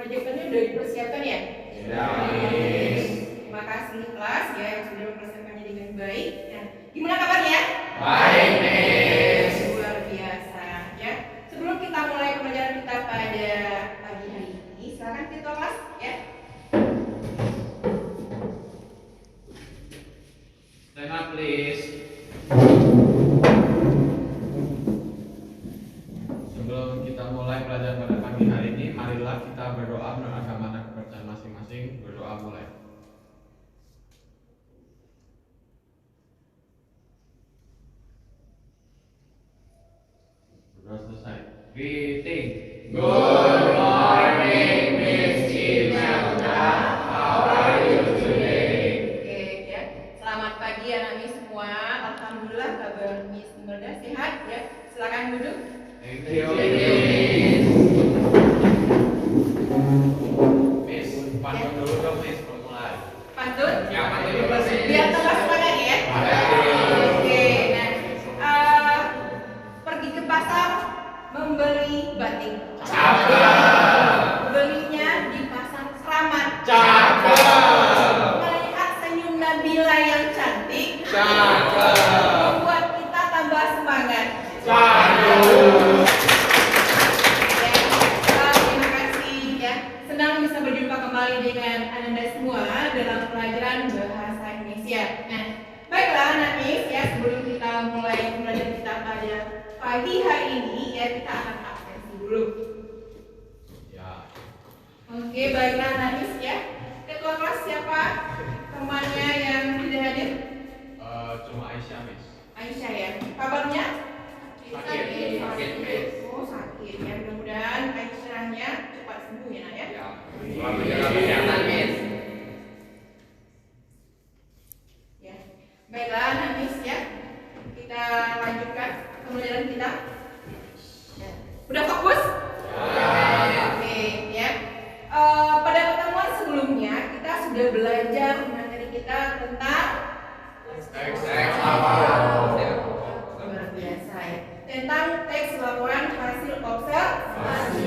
Proyektornya udah dipersiapkan ya? Ya. Terima kasih kelas ya yang sudah mempersiapkannya dengan baik. Nah, gimana kabarnya? Baik, Miss. Luar biasa ya. Sebelum kita mulai pembelajaran kita pada pagi hari ini, silakan ketua kelas ya. Stand up, please. Sebelum kita mulai pelajaran pada pagi hari ini, marilah kita berdoa menurut agama dan kepercayaan masing-masing. Berdoa mulai. Berdoa selesai. Greeting. Good morning, Miss Imelda. How are you today? Oke ya. Selamat pagi anak-anak semua. Alhamdulillah kabar Miss Imelda sehat ya. Silakan duduk. Thank you, Miss. Pantun dulu dong, Miss, mulai. Pantun? Ya, pantun dulu, Miss. Biar tambah semangat ya. Oke, nah pergi ke pasar membeli batik. Belinya di pasar Keramat. Melihat senyum Nabila yang cantik. Membuat kita tambah semangat. Terima kasih ya. Senang bisa berjumpa kembali dengan Anda semua dalam pelajaran bahasa Indonesia. Nah, baiklah anak Miss ya, sebelum kita mulai pelajaran kita pada pagi hari ini ya, kita akan absensi dulu. Ya. Oke, baiklah anak Miss ya. Ketua kelas siapa temannya yang tidak hadir? Cuma Aisyah, Miss. Aisyah ya. Kabarnya? Sakit, Miss. Oh, sakit ya. Mudah-mudahan Aisyahnya cepat sembuh ya, Nak ya. Ya. Selalu jaga kesehatan, Miss. Ya. Baiklah, anak Miss ya. Kita lanjutkan pembelajaran kita. Ya. Udah fokus? Oke, ya. Pada pertemuan sebelumnya kita sudah belajar materi kita tentang Teks laporan. luar biasa ya. Tentang teks laporan hasil observasi.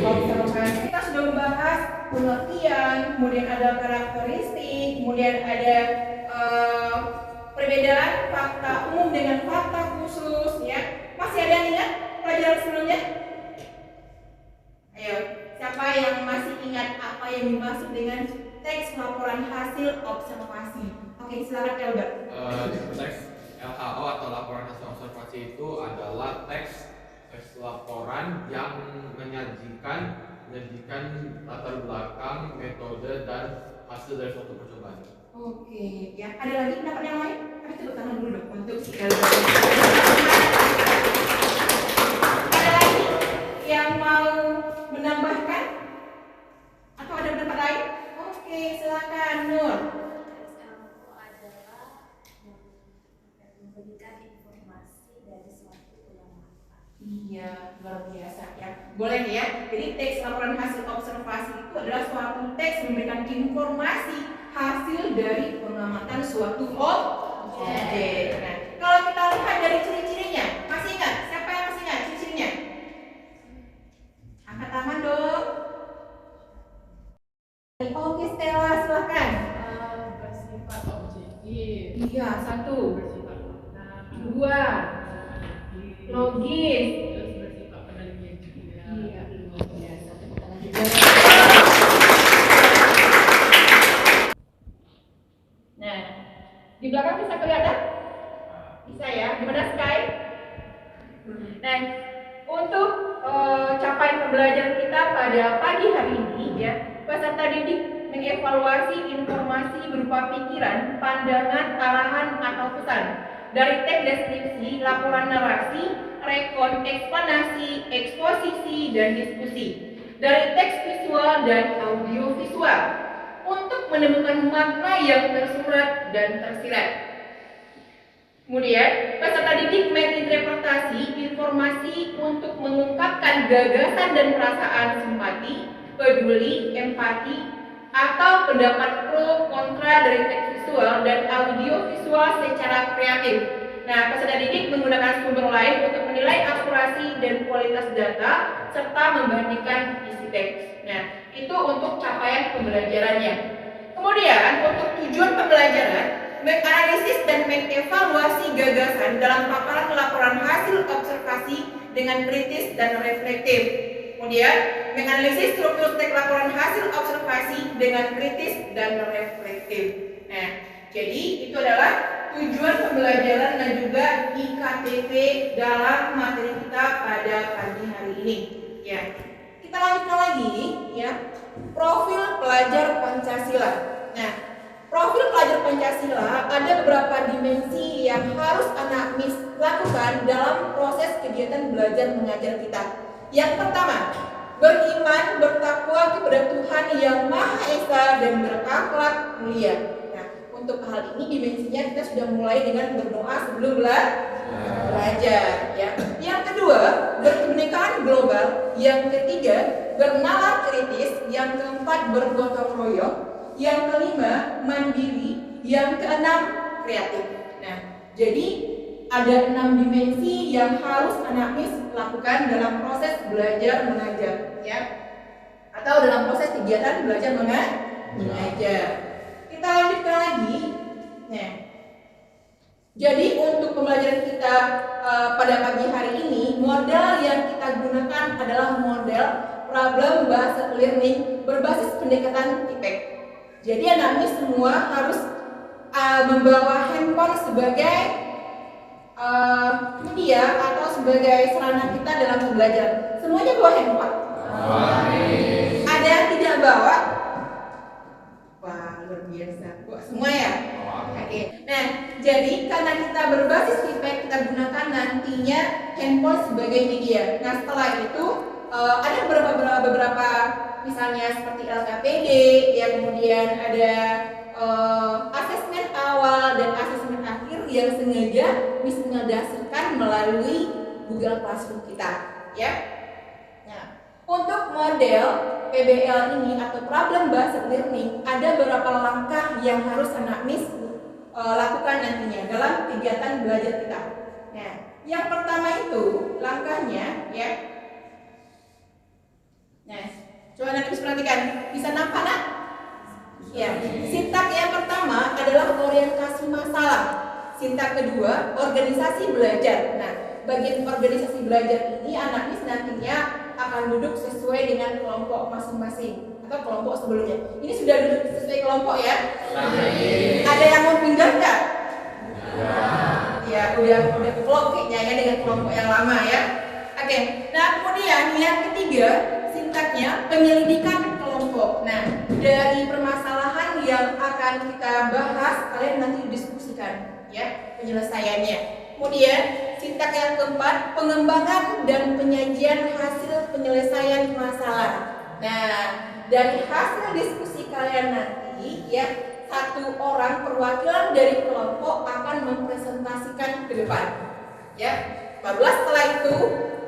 Kita sudah membahas pengertian, kemudian ada karakteristik, kemudian ada perbedaan fakta umum dengan fakta khusus ya. Masih ada yang ingat pelajaran sebelumnya? Ayo, siapa yang masih ingat apa yang dimaksud dengan teks laporan hasil observasi? Oke, silakan Elga. Teks LHO atau laporan hasil observasi itu adalah teks laporan yang menyajikan latar belakang, metode dan hasil dari suatu percobaan. Oke, ya. Ada lagi pendapat yang lain? Tapi tepuk tangan dulu dong untuk si Elga. Ada lagi yang mau menambahkan? Atau ada pendapat lain? Oke, silakan Nur. Memberikan informasi dari suatu pengamatan. Iya, luar biasa ya. Boleh ya. Jadi teks laporan hasil observasi itu adalah suatu teks memberikan informasi hasil dari pengamatan suatu objek. Nah, kalau kita lihat dari ciri-cirinya, masih ingat? Siapa yang masih ingat ciri-cirinya? Angkat tangan dong. Oke, Stella, silakan. Bersifat objektif, Iya, satu. bersifat fakta, Dua. Logis. terus bersifat penelitian juga. Iya, luar biasa. Nah, di belakang bisa kelihatan? Bisa ya, gimana Sky? Nah, untuk capaian pembelajaran kita pada pagi hari ini ya, peserta didik mengevaluasi informasi berupa pikiran, pandangan, arahan atau pesan dari teks deskripsi, laporan narasi, rekon, eksplanasi, eksposisi, dan diskusi, dari teks visual dan audio visual untuk menemukan makna yang tersurat dan tersirat. Kemudian, peserta didik menginterpretasi informasi untuk mengungkapkan gagasan dan perasaan simpati, peduli, empati, atau pendapat pro kontra dari teks visual dan audio visual secara kreatif Nah, peserta didik menggunakan sumber lain untuk menilai akurasi dan kualitas data serta membandingkan isi teks. Nah, itu untuk capaian pembelajarannya. Kemudian, untuk tujuan pembelajaran, menganalisis dan mengevaluasi gagasan dalam paparan laporan hasil observasi dengan kritis dan reflektif. Kemudian, menganalisis struktur teks laporan hasil observasi dengan kritis dan reflektif. Nah, jadi itu adalah tujuan pembelajaran dan juga IKTP dalam materi kita pada pagi hari ini. Ya, kita lanjutkan lagi ya. Profil pelajar Pancasila. Nah, profil pelajar Pancasila ada beberapa dimensi yang harus anak MIS lakukan dalam proses kegiatan belajar mengajar kita. Yang pertama, beriman, bertakwa kepada Tuhan yang Maha Esa dan berakhlak mulia. Nah, untuk hal ini dimensinya kita sudah mulai dengan berdoa sebelum belajar. Ya. Yang kedua, berkebinekaan global. Yang ketiga, bernalar kritis. Yang keempat, bergotong royong. Yang kelima, mandiri. Yang keenam, kreatif. Nah, jadi ada 6 dimensi yang harus anak MIS lakukan dalam proses belajar mengajar, ya, atau dalam proses kegiatan belajar mengajar. Kita lanjutkan lagi. Nah, jadi untuk pembelajaran kita pada pagi hari ini, model yang kita gunakan adalah model problem based learning berbasis pendekatan TIPEC. Jadi anak MIS semua harus membawa handphone sebagai media atau sebagai sarana kita dalam belajar. Semuanya bawa handphone? Ada yang tidak bawa? Wah, luar biasa. Semua ya? Oke. Nah, jadi karena kita berbasis TIPEC, kita gunakan nantinya handphone sebagai media. Nah, setelah itu ada beberapa misalnya seperti LKPD, ya, kemudian ada asesmen awal dan asesmen akhir yang sengaja bisa mendasarkan melalui Google Classroom kita, ya. Nah, untuk model PBL ini atau problem based learning ada beberapa langkah yang harus anak MIS lakukan nantinya dalam kegiatan belajar kita. Nah, yang pertama itu langkahnya, ya. Nah, coba anak MIS perhatikan, bisa nampak nak? Ya, sintak yang pertama adalah orientasi masalah. Sintak kedua, organisasi belajar. Nah, bagian organisasi belajar ini anak MIS nantinya akan duduk sesuai dengan kelompok masing-masing atau kelompok sebelumnya. Ini sudah duduk sesuai kelompok ya? Ada yang mau pindah nggak? Ya, udah kelompok kayaknya ya dengan kelompok yang lama ya. Oke, nah kemudian yang ketiga, sintaknya penyelidikan kelompok. Nah, dari permasalahan yang akan kita bahas, kalian nanti diskusikan ya penyelesaiannya. Kemudian sintak yang keempat, pengembangan dan penyajian hasil penyelesaian masalah. Nah, dari hasil diskusi kalian nanti ya, satu orang perwakilan dari kelompok akan mempresentasikan ke depan. Ya, barulah setelah itu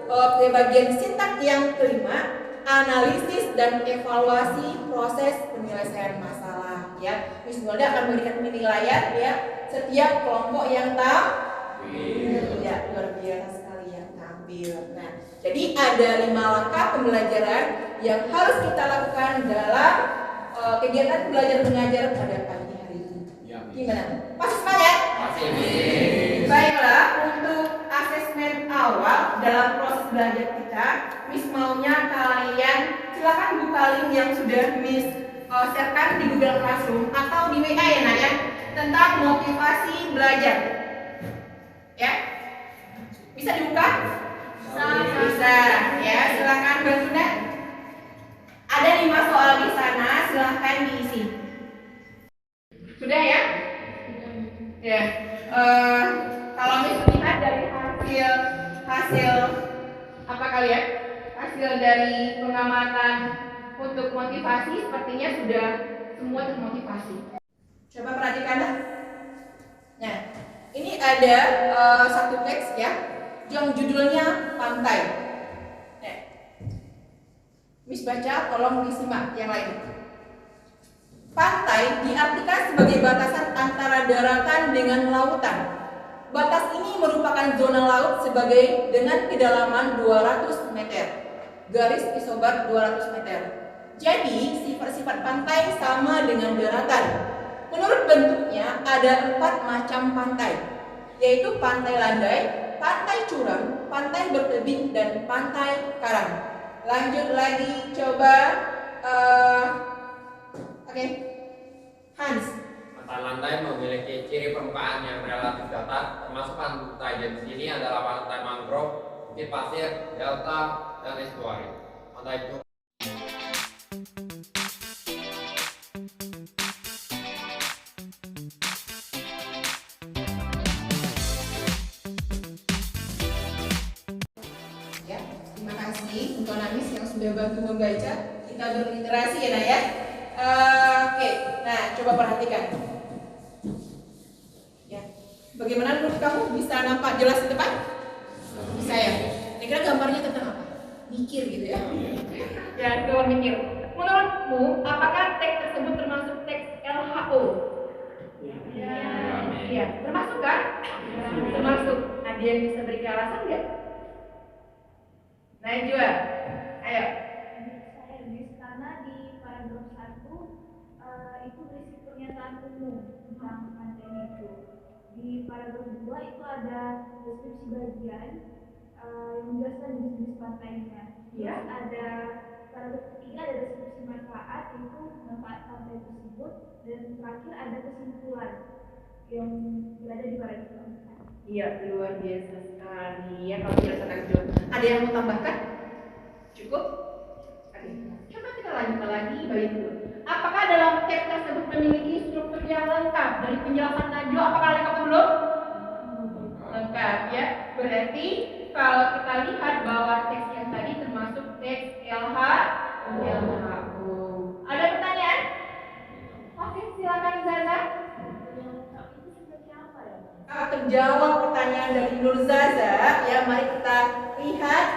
ke bagian sintak yang kelima, analisis dan evaluasi proses penyelesaian masalah. Ya, Miss Nolda akan memberikan penilaian ya setiap kelompok yang tampil. Ya, luar biasa sekali yang tampil. Nah, jadi ada 5 langkah pembelajaran yang harus kita lakukan dalam kegiatan belajar mengajar pada pagi hari ini. Ya, Gimana? Masih semangat? Baiklah, untuk asesmen awal dalam proses belajar kita, Miss maunya kalian silakan buka link yang sudah Miss sharekan di Google Classroom atau di WA ya Nak ya, tentang motivasi belajar. Ya, bisa dibuka? Bisa. Ya, silakan bantu Nak. Ada 5 soal di sana, silakan diisi. Sudah ya? Ya. Kalau Miss lihat dari hasil apa kalian? Hasil dari pengamatan untuk motivasi sepertinya sudah semua termotivasi. Coba perhatikan. Nah, ini ada satu teks ya, yang judulnya Pantai. Miss baca, tolong disimak yang lain. Pantai diartikan sebagai batasan antara daratan dengan lautan. Batas ini merupakan zona laut sebagai dengan kedalaman 200 meter. Garis isobar 200 meter. Jadi, sifat-sifat pantai sama dengan daratan. Menurut bentuknya, ada 4 macam pantai, yaitu pantai landai, pantai curam, pantai bertebing, dan pantai karang. Lanjut lagi, coba. Oke. Hans. Pantai landai memiliki ciri permukaan yang relatif datar, termasuk pantai di sini adalah pantai mangrove, bukit pasir, delta, dan estuari. Pantai curam Ya, terima kasih untuk Namis yang sudah bantu membaca. Kita berliterasi ya, Nak ya. Oke, nah coba perhatikan. Ya, bagaimana menurut kamu bisa nampak jelas di depan? Bisa ya. Kira-kira gambarnya tentang apa? Mikir gitu ya? Ya, coba mikir. Menurutmu, apakah teks tersebut termasuk teks LHO? Ya, termasuk kan? Termasuk. Ada yang bisa beri alasan nggak? Najwa, ayo. Saya bis karena di paragraf 1 itu berisi pernyataan umum tentang pantai itu. Di paragraf 2 itu ada deskripsi bagian yang menjelaskan jenis-jenis pantainya. Ya. Terus ada paragraf ketiga ada deskripsi manfaat, itu manfaat pantai tersebut, dan terakhir ada kesimpulan yang berada di paragraf 4. Iya, luar biasa sekali ya kalau berdasarkan Najwa. Ada yang mau tambahkan? Cukup? Oke. Coba kita lanjutkan lagi bagian dulu. Apakah dalam teks tersebut memiliki struktur yang lengkap? Dari penjelasan Najwa, apakah lengkap atau belum? Lengkap ya. Berarti kalau kita lihat bahwa teks yang tadi termasuk teks LHO. Ada pertanyaan? Oke, silakan Zaza. Itu seperti apa ya? Terjawab pertanyaan dari Nur Zaza ya. Mari kita lihat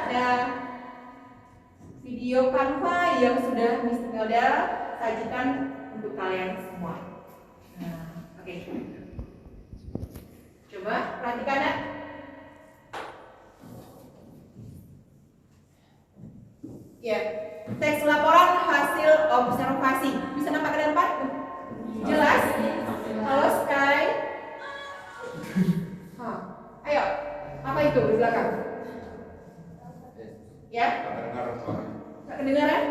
video Canva yang sudah Miss Melda sajikan untuk kalian semua. Nah, oke. Coba perhatikan ya. Ya, teks laporan hasil observasi. Bisa nampak ke depan? Jelas? Halo Sky. Ayo, apa itu di belakang? Ya? Nggak kedengaran?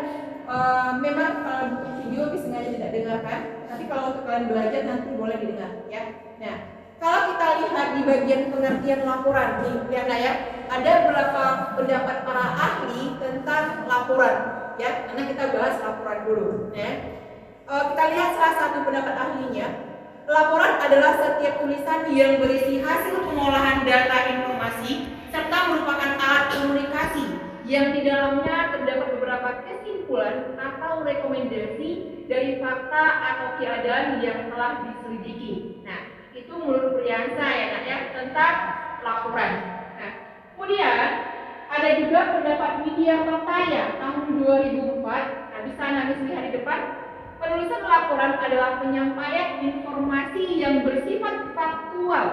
Memang kalau di video sengaja tidak dengarkan. Tapi kalau untuk kalian belajar nanti boleh didengar, ya. Nah, kalau kita lihat di bagian pengertian laporan, nih, lihat ya, ada beberapa pendapat para ahli tentang laporan, ya. Karena kita bahas laporan dulu, ya. Kita lihat salah satu pendapat ahlinya. Laporan adalah setiap tulisan yang berisi hasil pengolahan data informasi serta merupakan alat komunikasi yang di dalamnya terdapat beberapa kesimpulan atau rekomendasi dari fakta atau keadaan yang telah diselidiki. Nah, itu menurut Priyansa ya, Nak, ya, tentang laporan. Nah, kemudian ada juga pendapat Widya Pataya tahun 2004. Nah, bisa Namis lihat di depan. Penulisan laporan adalah penyampaian informasi yang bersifat faktual,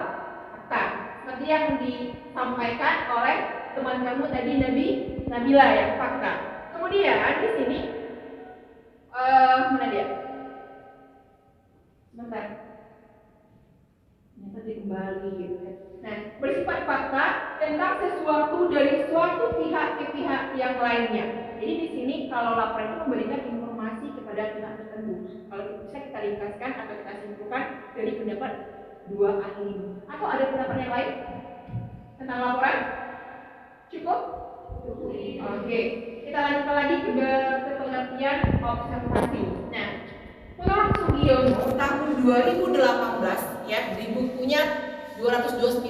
fakta, seperti yang disampaikan oleh teman kamu tadi Nabila ya, fakta. Kemudian di sini mana dia? Sebentar. Ternyata dia kembali gitu ya. Nah, bersifat fakta tentang sesuatu dari suatu pihak ke pihak yang lainnya. Jadi di sini kalau laporan itu memberikan informasi kepada pihak tertentu. Kalau bisa kita ringkaskan atau kita simpulkan dari pendapat dua ahli. Atau ada pendapat yang lain tentang laporan? Cukup? Oke. Kita lanjutkan lagi ke pengertian observasi. Nah, menurut Sugiono tahun 2018 ya, di bukunya 229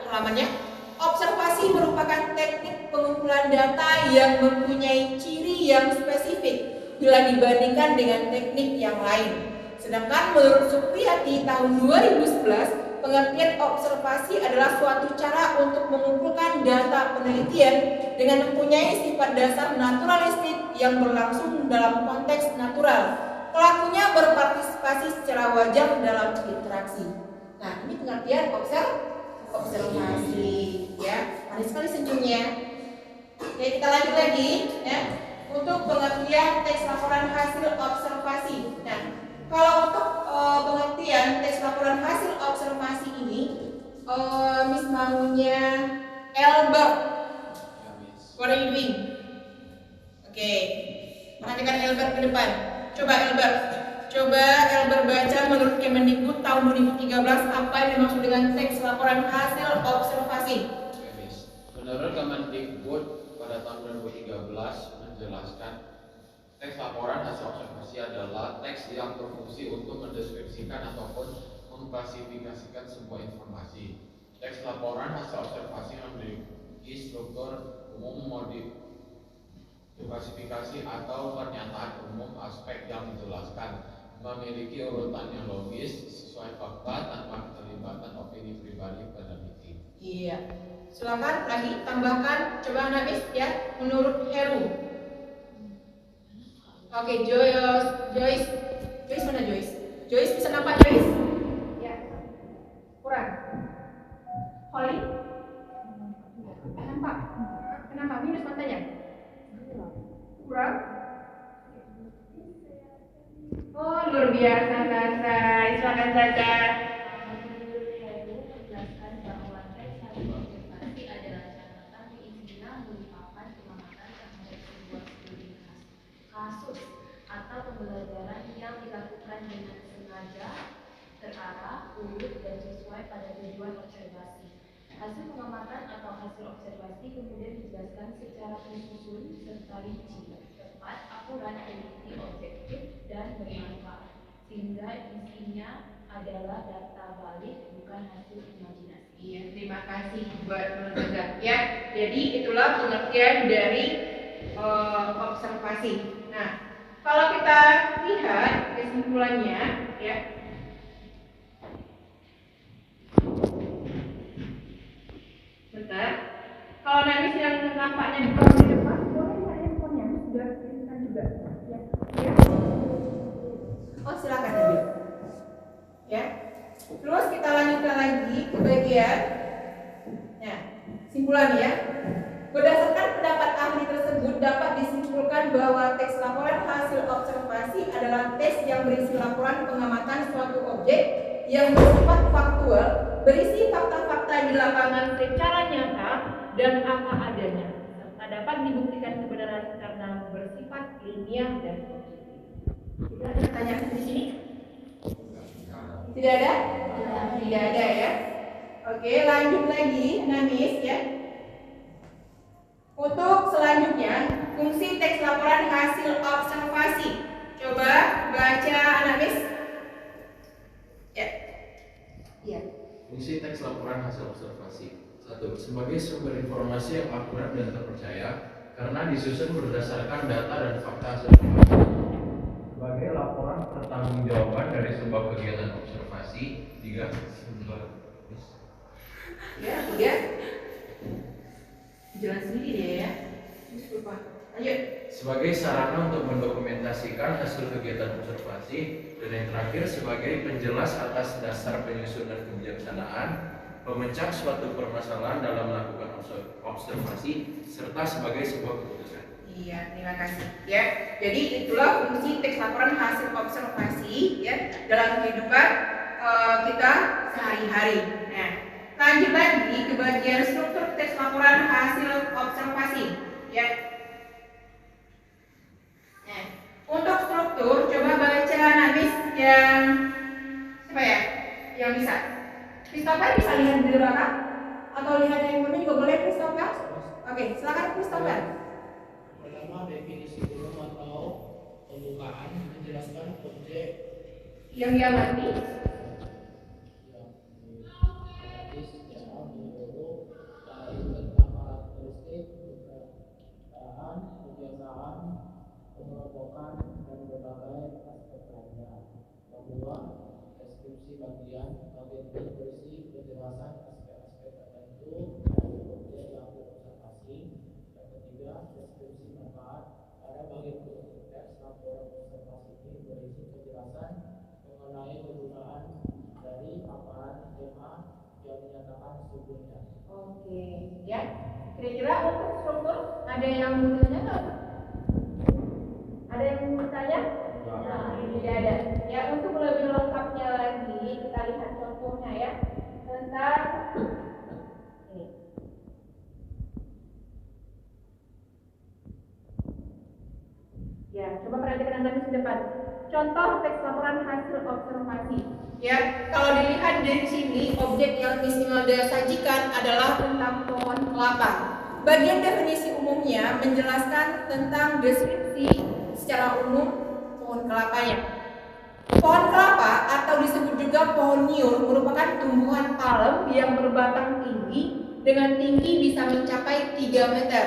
halamannya, observasi merupakan teknik pengumpulan data yang mempunyai ciri yang spesifik bila dibandingkan dengan teknik yang lain. Sedangkan menurut Supriyati tahun 2011, pengertian observasi adalah suatu cara untuk mengumpulkan data penelitian dengan mempunyai sifat dasar naturalistik yang berlangsung dalam konteks natural. Pelakunya berpartisipasi secara wajar dalam interaksi. Nah, ini pengertian observasi. observasi. Ya, manis sekali senyumnya. Oke, kita lanjut lagi ya. Untuk pengertian teks laporan hasil observasi. Nah, kalau untuk pengertian teks laporan hasil observasi ini, Miss maunya Albert. Ya, Miss. What are you doing? Oke, perhatikan Albert ke depan. Coba Albert baca menurut Kemendikbud tahun 2013 apa yang dimaksud dengan teks laporan hasil observasi. Oke, Miss. Menurut Kemendikbud pada tahun 2013 menjelaskan teks laporan hasil observasi adalah teks yang berfungsi untuk mendeskripsikan ataupun mengklasifikasikan sebuah informasi. Teks laporan hasil observasi memiliki struktur umum, klasifikasi atau pernyataan umum aspek yang dijelaskan, memiliki urutan yang logis sesuai fakta tanpa keterlibatan opini pribadi peneliti. Iya. Silakan lagi tambahkan, coba Namis ya, menurut Heru. Oke, Joyce mana Joyce? Joyce bisa nampak Joyce? Ya. Kurang. Holly? Nampak. Kenapa? Minus matanya? Kurang? Oh, luar biasa Sasa. Silakan Sasa. Menurut Heru menjelaskan bahwa teks hasil observasi adalah catatan yang merupakan pengamatan terhadap sebuah studi kasus atau pembelajaran yang dilakukan dengan sengaja, terarah, urut, dan sesuai pada tujuan observasi. Hasil pengamatan atau hasil observasi kemudian dijelaskan secara tersusun serta rinci, tepat, akurat, teliti, objektif, dan bermanfaat, sehingga isinya adalah data valid, bukan hasil imajinasi. Iya, terima kasih buat teman-teman. Ya, jadi itulah pengertian dari observasi. Nah, kalau kita lihat kesimpulannya, ya. Bentar. Kalau Namis yang nampaknya bukan di depan, boleh nggak handphonenya? Sudah kelihatan juga. Ya. Ya. Oh, silakan aja. Ya. Terus kita lanjutkan lagi ke bagian. Nah, simpulan ya. Berdasarkan pendapat ahli tersebut dapat disimpulkan bahwa teks laporan hasil observasi adalah teks yang berisi laporan pengamatan suatu objek yang bersifat faktual, berisi fakta-fakta di lapangan secara nyata dan apa adanya, serta dapat dibuktikan kebenaran karena bersifat ilmiah dan objektif. Tidak ada pertanyaan di sini? Tidak ada? Tidak ada ya. Oke, lanjut lagi, Namis ya. Untuk selanjutnya, fungsi teks laporan hasil observasi. Coba baca Namis. Ya. Iya. Fungsi teks laporan hasil observasi. 1. Sebagai sumber informasi yang akurat dan terpercaya karena disusun berdasarkan data dan fakta hasil observasi. Sebagai laporan pertanggungjawaban dari sebuah kegiatan observasi. 3. Ya. Jelas sendiri dia ya. Lupa. Lanjut. Sebagai sarana untuk mendokumentasikan hasil kegiatan observasi. Dan yang terakhir sebagai penjelas atas dasar penyusunan kebijaksanaan, pemecah suatu permasalahan dalam melakukan observasi, serta sebagai sebuah keputusan. Iya, terima kasih. Ya, jadi itulah fungsi teks laporan hasil observasi ya dalam kehidupan kita sehari-hari. Nah, lanjut lagi ke bagian struktur teks laporan hasil observasi. Ya. Nah, untuk struktur coba baca Namis yang apa ya? Yang bisa. Christopher bisa lihat di belakang atau lihat yang ini juga boleh Christopher? Oke, silakan Christopher. Pertama, definisi umum atau pembukaan menjelaskan objek Yang diamati. yang diamati secara menyeluruh baik tentang karakteristik, keadaan, kebiasaan, pengelompokan, dan berbagai aspek lainnya. Kedua, deskripsi bagian itu berisi penjelasan aspek-aspek tertentu dari objek yang diobservasi. Yang ketiga, deskripsi manfaat. Pada bagian teks laporan observasi ini berisi penjelasan mengenai kegunaan dari paparan skema yang menyatakan sebelumnya. Oke, ya. Kira-kira untuk struktur ada yang mau tanya nggak? Ada yang mau tanya? Tidak ada. Ya, untuk lebih lengkapnya lagi kita lihat contohnya ya tentang ini. Ya, coba perhatikan Anda di depan. Contoh teks laporan hasil observasi. Ya, kalau dilihat dari sini, objek yang Miss Imelda sajikan adalah tentang pohon kelapa. Bagian definisi umumnya menjelaskan tentang deskripsi secara umum pohon kelapanya. Pohon kelapa atau disebut juga pohon nyur merupakan tumbuhan palem yang berbatang tinggi dengan tinggi bisa mencapai 3 meter.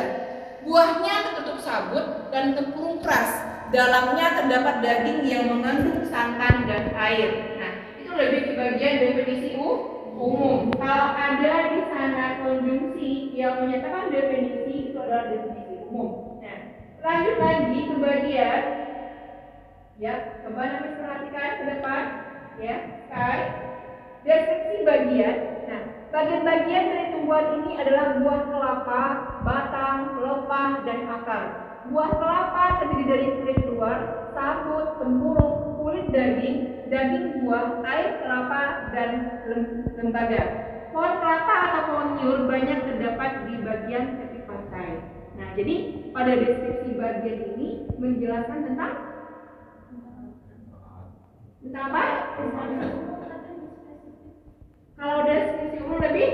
Buahnya tertutup sabut dan tempurung keras. Dalamnya terdapat daging yang mengandung santan dan air. Nah, itu lebih ke bagian definisi umum. Kalau ada di sana konjungsi yang menyatakan definisi, itu adalah definisi umum. Nah, lanjut lagi ke bagian, ya, coba nanti perhatikan ke depan, ya, deskripsi bagian. Nah, bagian-bagian dari tumbuhan ini adalah buah kelapa, batang, pelepah, dan akar. Buah kelapa terdiri dari kulit luar, sabut, tempurung, kulit daging, daging buah, air kelapa, dan lembaga. Pohon kelapa atau pohon nyur banyak terdapat di bagian tepi pantai. Nah, jadi pada deskripsi bagian ini menjelaskan tentang apa? Kalau deskripsi umum lebih,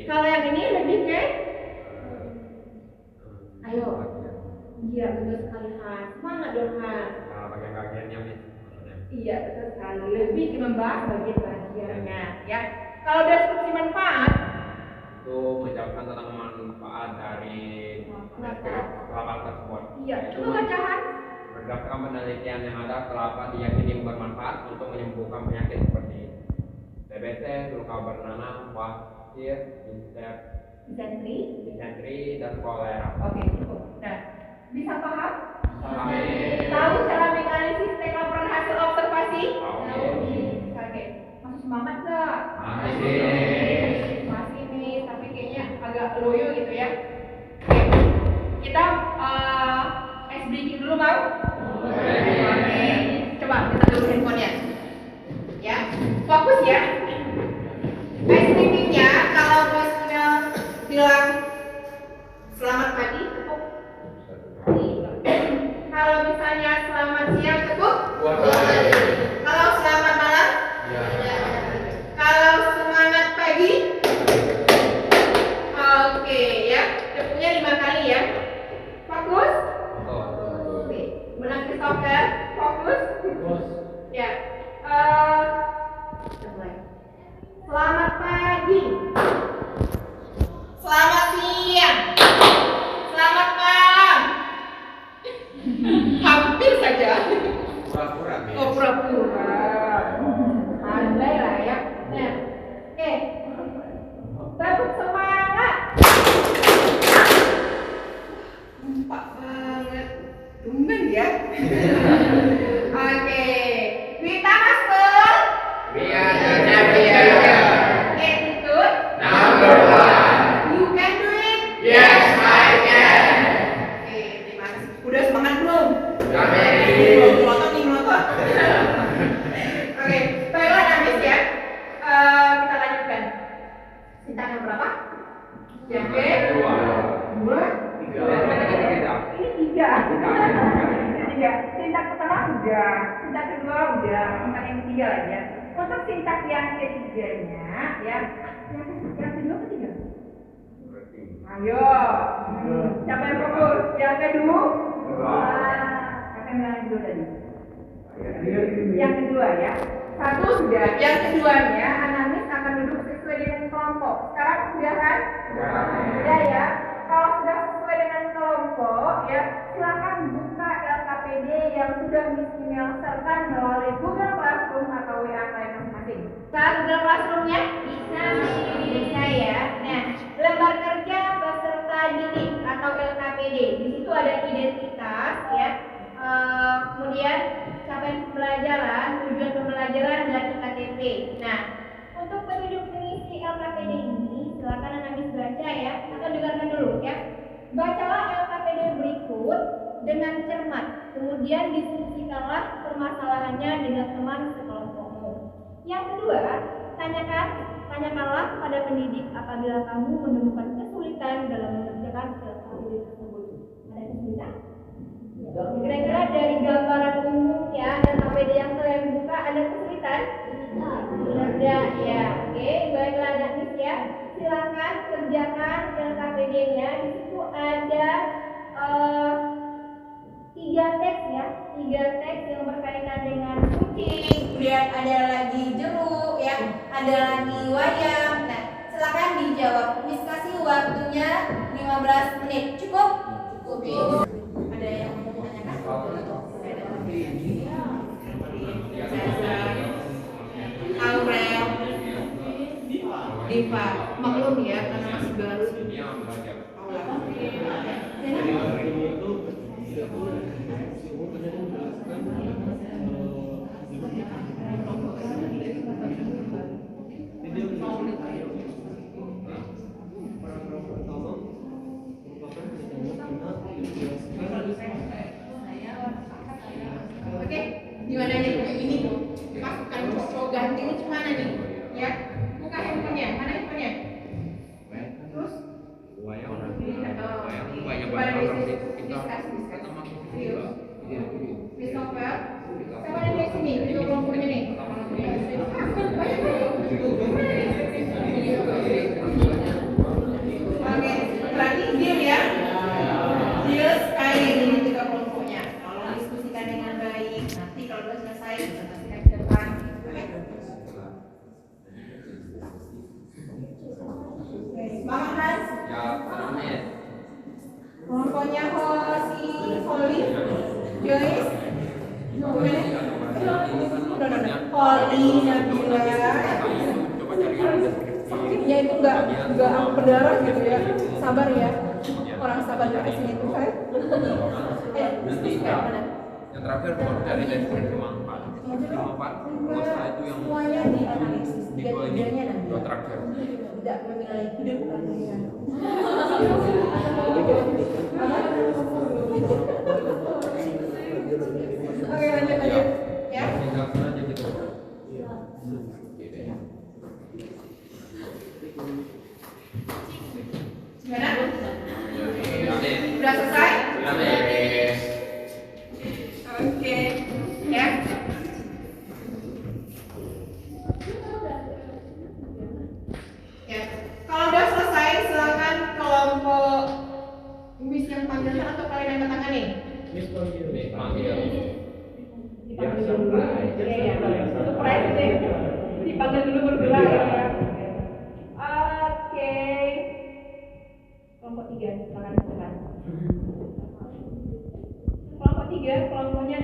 kalau yang ini lebih ke, ayo. Iya, betul sekali, Han. Semangat dong, Han. Bagian-bagiannya maksudnya. Iya, betul sekali. Lebih ke membahas bagian-bagiannya, ya. Kalau deskripsi manfaat Itu menjelaskan tentang manfaat dari kelapa tersebut. iya, Yaitu coba baca, Han. berdasarkan penelitian yang ada, kelapa diyakini bermanfaat untuk menyembuhkan penyakit seperti TBC, luka bernanah, wasir, disentri, dan kolera. Oke, cukup. Nah, bisa paham? Amin. Tahu cara menganalisis teks laporan hasil observasi? Tahu. Oke, masih semangat nggak? Masih. Masih nih, tapi kayaknya agak loyo gitu ya. Oke, kita ice breaking dulu mau? Oke, coba kita dulu handphonenya. Ya, fokus ya. Ice breakingnya kalau Miss Email bilang selamat pagi, tepuk. Kalau misalnya selamat siang, tepuk. Kalau selamat malam, kalau semangat pagi, oke ya, tepuknya 5 kali ya. Fokus. Oke, menang Christopher, fokus. Ya, kita mulai. Selamat pagi, selamat siang, selamat malam. Hampir saja. Pura-pura, Miss. Oh, pura-pura. Pandai lah ya. Nah, tepuk semangat. Empat banget. Tumben ya. Oke. Kita masuk. Attitude. Number 1. You can do it. Yes, I can. Oke, terima kasih. Udah semangat belum? Amin. Melotot nih, melotot. Oke, baiklah habis ya. Kita lanjutkan. Sintang yang berapa? Yang kedua. Ini tiga. Tiga. Sintang pertama sudah, sintang kedua udah, sintang yang ketiga lagi ya. Untuk sintang yang ketiganya, ya, yang kedua ketiga. Ayo, siapa yang fokus? Yang kedua. Kakak bilang dulu tadi. Yang kedua ya. Satu sudah. Yang keduanya, Anamis akan duduk sesuai dengan kelompok. Sekarang sudah kan? Sudah ya. Kalau sudah sesuai dengan kelompok, ya silakan buka LKPD yang sudah Miss Email sertakan melalui Google Classroom atau WA kalian masing-masing. Buka Google Classroomnya? Bisa ya. Nah, lembar kerja peserta didik atau LKPD. Di situ ada identitas ya. Kemudian capaian pembelajaran, tujuan pembelajaran dan KTP. Nah, untuk petunjuk pengisian dengan cermat. Kemudian diskusikanlah permasalahannya dengan teman sekelompokmu. Yang kedua, tanyakanlah pada pendidik apabila kamu menemukan kesulitan dalam mengerjakan KPD tersebut. Ada kesulitan? Kira-kira dari gambaran umum ya dan KPD yang telah dibuka ada kesulitan? Ada ya. Oke, baiklah Danis ya. Silakan kerjakan LKPD-nya. Di situ ada 3 teks ya, 3 teks yang berkaitan dengan kucing, kemudian ada lagi jeruk ya, ada lagi wayang. Nah, silakan dijawab. Miss kasih waktunya 15 menit. Cukup? Cukup. Ada yang mau ditanyakan? Aurel, Diva, maklum ya karena masih baru. Oke, gimana nih? Ini masukkan foto ganti ini cemana nih? Ya, buka handphonenya. Mana handphonenya? Terus? Miss Novel, siapa yang di sini? Di kelompoknya nih. Oke, berarti deal ya? Deal sekali ini juga kelompoknya. Tolong diskusikan dengan baik. Nanti kalau sudah selesai presentasikan ke depan. Semangat Hans. Ya, namanya. Kelompoknya Hosi, Holly, Joyce, Holly, Nabila. Sakitnya itu nggak berdarah gitu ya. Sabar ya. Orang sabar dikasihnya itu kan. Yang terakhir dari manfaat. Setelah itu yang Semuanya dianalisis. Tiga-tiganya nanti. dua terakhir. Tidak menilai hidup kalian. Oke, lanjut ya. Tinggalkan aja gitu. Gimana? Amin. Udah selesai? Amin. Oke, ya. Ya, kalau udah selesai silakan kelompok Miss yang panggilkan atau kalian yang tangan nih? Panggil. Dipanggil dulu. Ya, surprise deh. Dipanggil dulu bergerak ya. Oke. Kelompok 3, silakan silakan. Kelompok 3, kelompoknya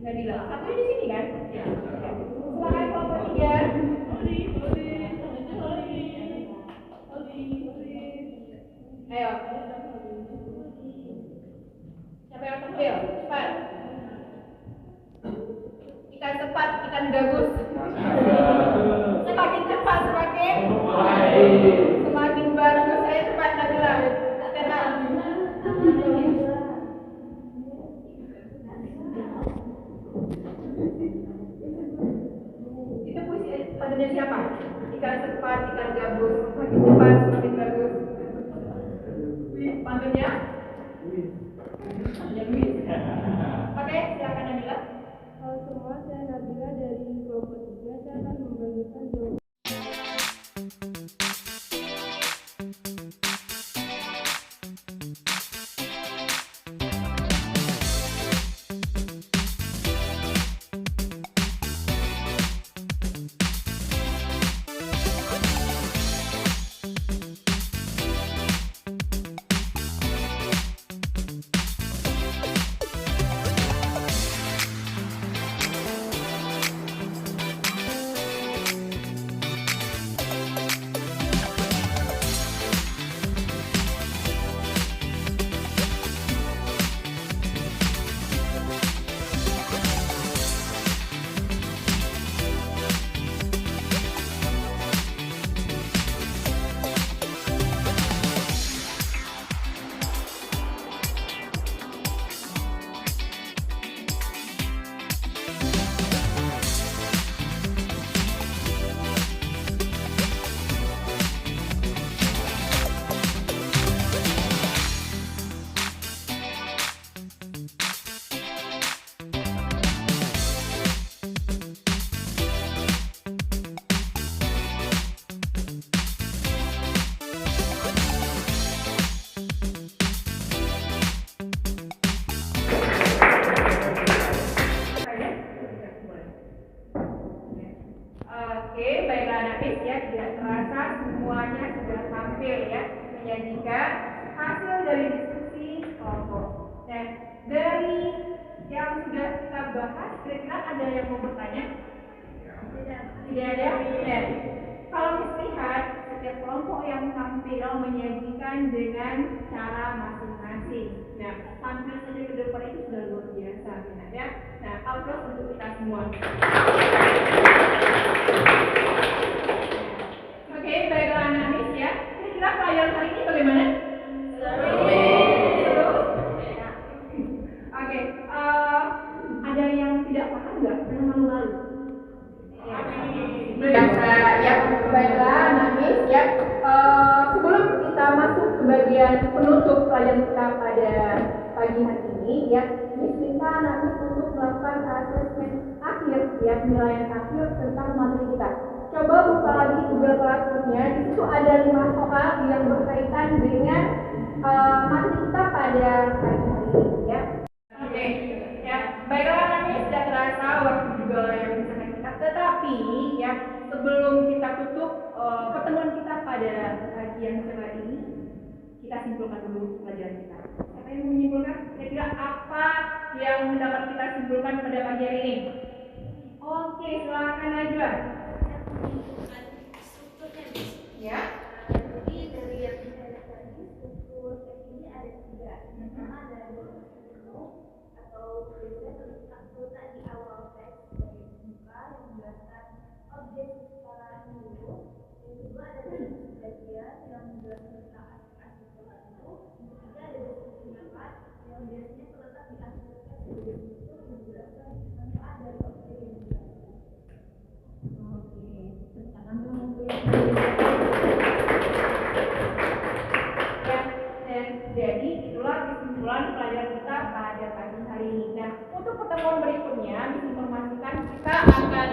Nabila. Satunya di sini kan? Ya. Silakan kelompok 3. Ayo. Siapa yang tampil? Cepat. Ikan cepat, ikan gabus. Semakin cepat semakin bagus. Ayo cepat Nabila. Tenang. Itu puisi padunya siapa? Ikan cepat, ikan gabus. Semakin cepat, semakin bagus. Pantunnya? Oke, silakan Nabila. Halo semua, saya Nabila dari kelompok berhasil ya menyajikan hasil dari diskusi kelompok. Nah, dari yang sudah kita bahas, kira-kira ada yang mau bertanya? Tidak ada? Nah, kalau kita lihat setiap kelompok yang tampil menyajikan dengan cara masing-masing. Nah, tampil saja ke depan itu sudah luar biasa, ya. Nah, applause untuk kita semua. Oke, baiklah Namis ya. Kira-kira pelajaran hari ini bagaimana? Seru. Oke, ada yang tidak paham nggak? Yang malu-malu? Biasa ya, baiklah Namis ya. Sebelum kita masuk ke bagian penutup pelajaran kita pada pagi hari ini ya, minta Namis untuk melakukan asesmen akhir ya, penilaian akhir tentang materi kita. Coba buka lagi Google Classroom-nya. Di situ ada 5 soal yang berkaitan dengan materi kita pada hari ini ya. Oke, ya. Baiklah Namis, sudah terasa waktu juga yang bisa kita. Tetapi ya, sebelum kita tutup pertemuan kita pada pagi yang cerah ini, kita simpulkan dulu pelajaran kita. Siapa yang mau menyimpulkan? Kira-kira apa yang dapat kita simpulkan pada pagi hari ini? Oke, silakan Najwa. Strukturnya Ya. jadi dari yang saya lihat tadi struktur teks ini ada 3. Pertama ada struktur atau biasanya terletak di awal teks sebagai pembuka yang menjelaskan objek secara menyeluruh. Yang kedua ada deskripsi bagian yang menjelaskan tentang aspek-aspek tertentu. Yang ketiga ada deskripsi manfaat yang biasanya terletak di akhir teks sebagai struktur yang menjelaskan manfaat dari objek yang dijelaskan. Ya, dan jadi itulah kesimpulan pelajaran kita pada pagi hari ini. Nah, untuk pertemuan berikutnya diinformasikan kita akan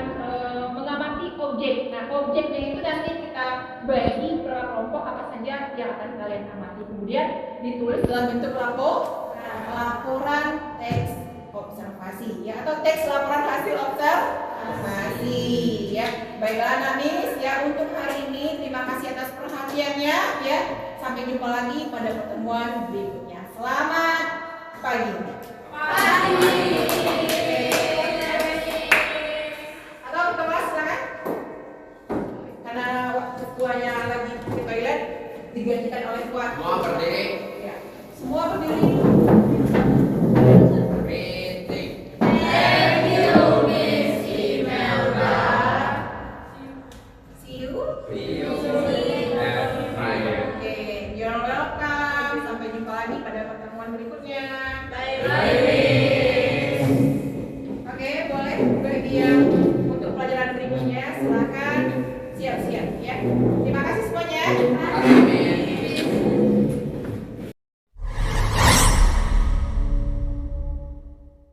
mengamati objek. Nah, objeknya itu nanti kita bagi per kelompok apa saja yang akan kalian amati. Kemudian ditulis dalam bentuk laporan teks observasi ya, atau teks laporan hasil observasi ya. Baiklah Namis ya, untuk hari ini terima kasih atas perhatiannya ya. Sampai jumpa lagi pada pertemuan berikutnya. Selamat pagi. Atau kelas silakan. Karena waktu tuanya lagi ke toilet digantikan oleh tuan. Semua berdiri. Ya. Semua berdiri. Meeting. Thank you, Miss Imelda. See you. See you. And Friday. Oke, you're welcome. Sampai jumpa lagi pada pertemuan berikutnya. Bye. Oke, boleh bagi yang untuk pelajaran berikutnya silakan siap-siap ya. Terima kasih semuanya. Amin.